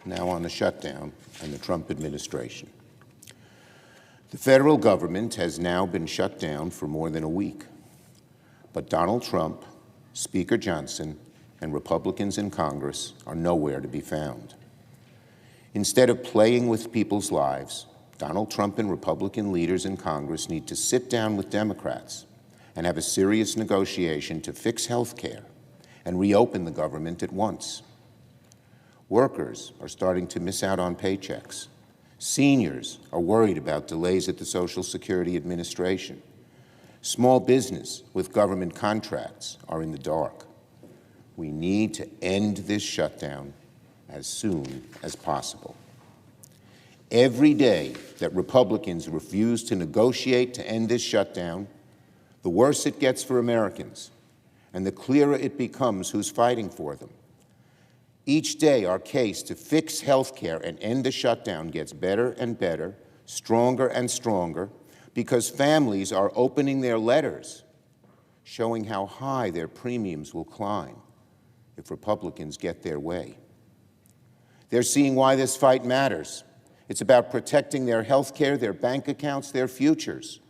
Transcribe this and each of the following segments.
Now on the shutdown and the Trump administration. The federal government has now been shut down for more than a week, but Donald Trump, Speaker Johnson, and Republicans in Congress are nowhere to be found. Instead of playing with people's lives, Donald Trump and Republican leaders in Congress need to sit down with Democrats and have a serious negotiation to fix health care and reopen the government at once. Workers are starting to miss out on paychecks. Seniors are worried about delays at the Social Security Administration. Small business with government contracts are in the dark. We need to end this shutdown as soon as possible. Every day that Republicans refuse to negotiate to end this shutdown, the worse it gets for Americans, and the clearer it becomes who's fighting for them. Each day, our case to fix health care and end the shutdown gets better and better, stronger and stronger, because families are opening their letters, showing how high their premiums will climb if Republicans get their way. They're seeing why this fight matters. It's about protecting their health care, their bank accounts, their futures.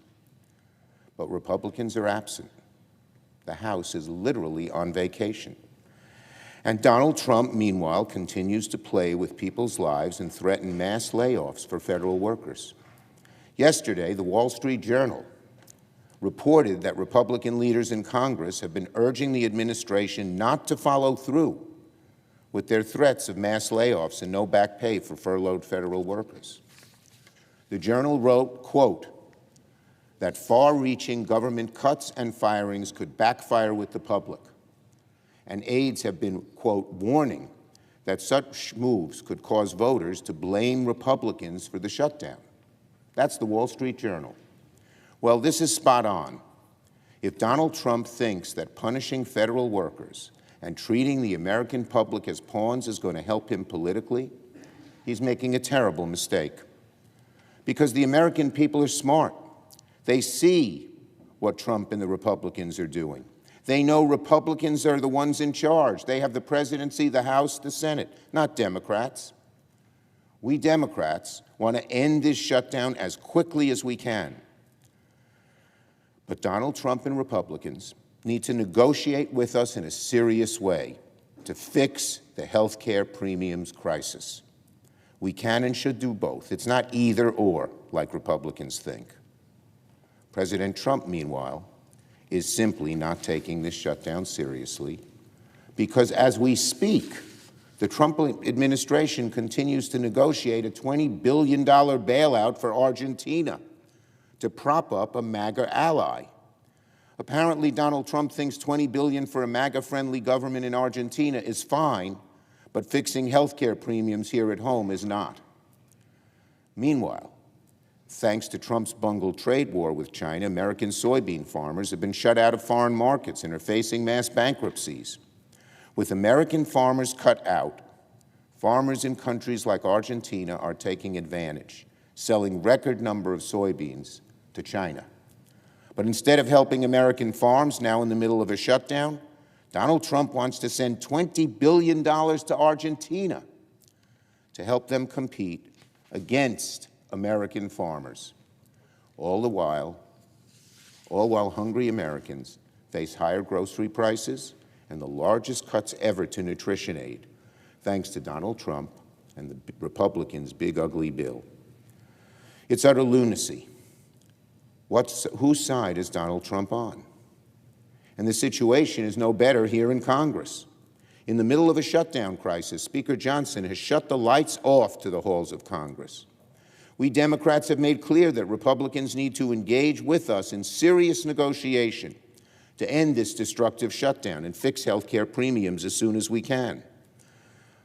But Republicans are absent. The House is literally on vacation. And Donald Trump, meanwhile, continues to play with people's lives and threaten mass layoffs for federal workers. Yesterday, the Wall Street Journal reported that Republican leaders in Congress have been urging the administration not to follow through with their threats of mass layoffs and no back pay for furloughed federal workers. The Journal wrote, quote, that far-reaching government cuts and firings could backfire with the public. And aides have been, quote, warning that such moves could cause voters to blame Republicans for the shutdown. That's the Wall Street Journal. Well, this is spot on. If Donald Trump thinks that punishing federal workers and treating the American public as pawns is going to help him politically, he's making a terrible mistake. Because the American people are smart. They see what Trump and the Republicans are doing. They know Republicans are the ones in charge. They have the presidency, the House, the Senate, not Democrats. We Democrats want to end this shutdown as quickly as we can. But Donald Trump and Republicans need to negotiate with us in a serious way to fix the health care premiums crisis. We can and should do both. It's not either or, like Republicans think. President Trump, meanwhile, is simply not taking this shutdown seriously because as we speak, the Trump administration continues to negotiate a $20 billion bailout for Argentina to prop up a MAGA ally. Apparently, Donald Trump thinks $20 billion for a MAGA-friendly government in Argentina is fine, but fixing health care premiums here at home is not. Meanwhile, thanks to Trump's bungled trade war with China, American soybean farmers have been shut out of foreign markets and are facing mass bankruptcies. With American farmers cut out, farmers in countries like Argentina are taking advantage, selling record number of soybeans to China. But instead of helping American farms now in the middle of a shutdown, Donald Trump wants to send $20 billion to Argentina to help them compete against American farmers. All while hungry Americans face higher grocery prices and the largest cuts ever to nutrition aid, thanks to Donald Trump and the Republicans' big ugly bill. It's utter lunacy. Whose side is Donald Trump on? And the situation is no better here in Congress. In the middle of a shutdown crisis, Speaker Johnson has shut the lights off to the halls of Congress. We Democrats have made clear that Republicans need to engage with us in serious negotiation to end this destructive shutdown and fix health care premiums as soon as we can.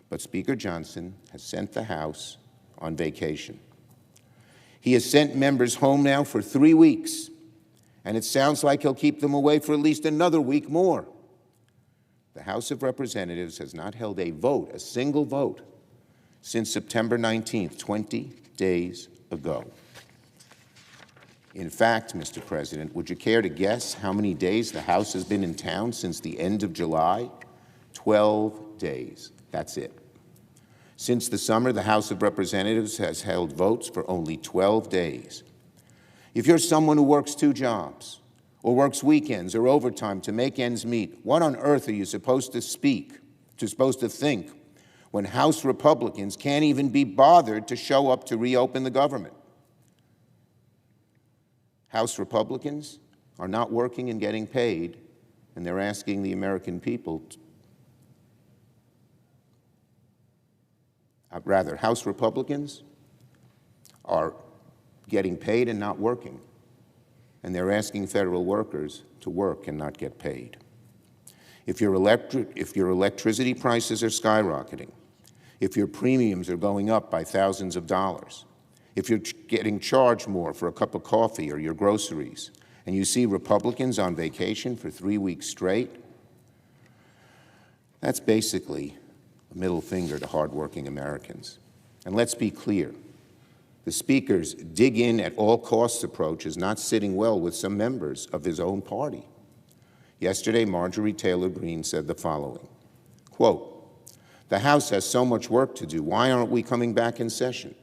But Speaker Johnson has sent the House on vacation. He has sent members home now for 3 weeks, and it sounds like he'll keep them away for at least another week more. The House of Representatives has not held a vote, a single vote, since September 19th, 20 days ago. In fact, Mr. President, would you care to guess how many days the House has been in town since the end of July? 12 days. That's it. Since the summer, the House of Representatives has held votes for only 12 days. If you're someone who works 2 jobs, or works weekends or overtime to make ends meet, what on earth are you supposed to think, when House Republicans can't even be bothered to show up to reopen the government? House Republicans are not working and getting paid, and they're asking the American people House Republicans are getting paid and not working, and they're asking federal workers to work and not get paid. If your electricity prices are skyrocketing, if your premiums are going up by thousands of dollars, if you're getting charged more for a cup of coffee or your groceries, and you see Republicans on vacation for 3 weeks straight, that's basically a middle finger to hardworking Americans. And let's be clear, the Speaker's dig in at all costs approach is not sitting well with some members of his own party. Yesterday, Marjorie Taylor Greene said the following, quote, "The House has so much work to do. Why aren't we coming back in session?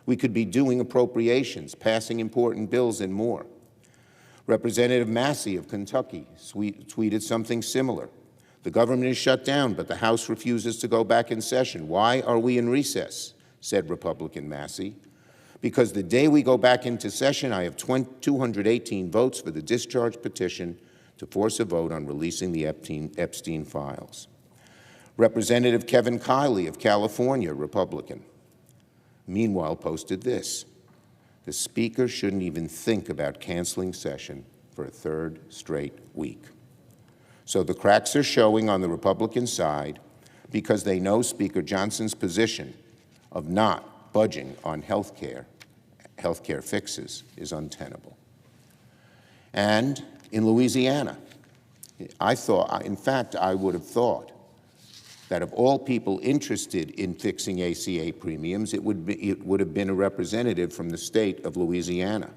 We could be doing appropriations, passing important bills, and more." Representative Massey of Kentucky tweeted something similar. "The government is shut down, but the House refuses to go back in session. Why are we in recess?" said Republican Massey. "Because the day we go back into session, I have 218 votes for the discharge petition to force a vote on releasing the Epstein files." Representative Kevin Kiley of California, Republican, meanwhile posted this: "The Speaker shouldn't even think about canceling session for a 3rd straight week." So the cracks are showing on the Republican side because they know Speaker Johnson's position of not budging on health care fixes is untenable. And in Louisiana, I would have thought that of all people interested in fixing ACA premiums, it would have been a representative from the state of Louisiana.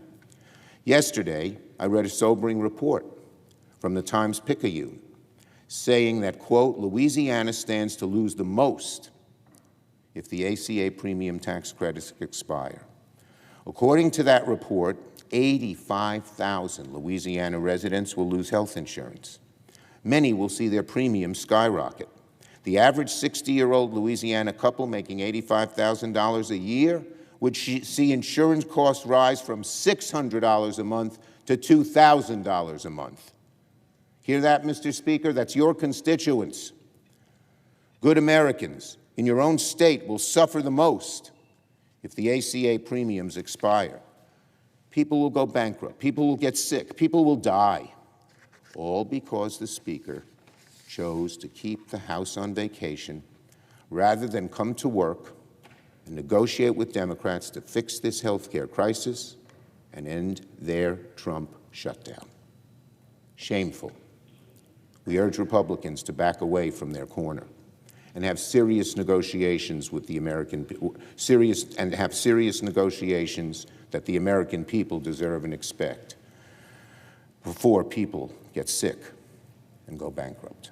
Yesterday, I read a sobering report from the Times-Picayune saying that, quote, "Louisiana stands to lose the most if the ACA premium tax credits expire." According to that report, 85,000 Louisiana residents will lose health insurance. Many will see their premiums skyrocket. The average 60-year-old Louisiana couple making $85,000 a year would see insurance costs rise from $600 a month to $2,000 a month. Hear that, Mr. Speaker? That's your constituents. Good Americans in your own state will suffer the most if the ACA premiums expire. People will go bankrupt. People will get sick. People will die, all because the Speaker chose to keep the House on vacation rather than come to work and negotiate with Democrats to fix this health care crisis and end their Trump shutdown. Shameful. We urge Republicans to back away from their corner and have serious negotiations with the American negotiations that the American people deserve and expect before people get sick and go bankrupt.